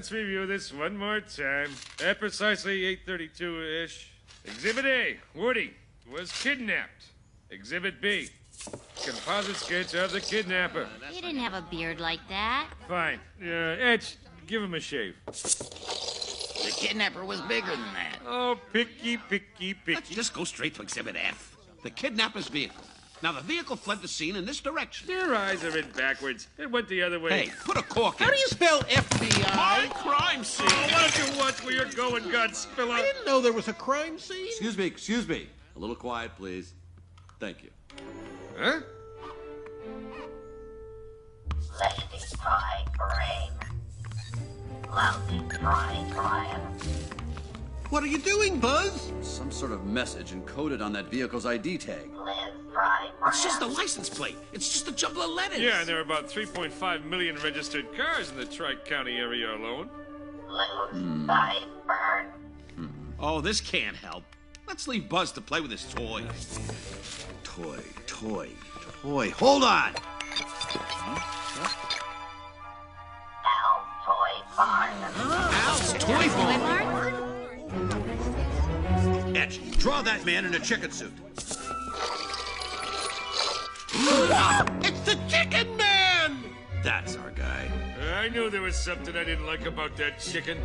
Let's review this one more time. At precisely 8:32-ish, Exhibit A, Woody, was kidnapped. Exhibit B, composite sketch of the kidnapper. He didn't have a beard like that. Fine. Etch, give him a shave. The kidnapper was bigger than that. Oh, picky, picky, picky. Let's just go straight to Exhibit F. The kidnapper's vehicle. Now, the vehicle fled the scene in this direction. Your eyes are in backwards. It went the other way. Hey, put a cork in. How do you spell FBI? My crime scene. Oh, why don't you watch where you're going, Godspiller? I didn't know there was a crime scene. Excuse me. A little quiet, please. Thank you. Huh? Lefty try brain. Lousy try Brian. What are you doing, Buzz? Some sort of message encoded on that vehicle's ID tag. Liz try It's just a license plate. It's just a jumble of letters. Yeah, and there are about 3.5 million registered cars in the Tri-County area alone. Lose thy burn. Oh, this can't help. Let's leave Buzz to play with his toy. Toy. Hold on. Al's toy barn. Al's toy My barn. barn? Etch, draw that man in a chicken suit. It's the Chicken Man! That's our guy. I knew there was something I didn't like about that chicken.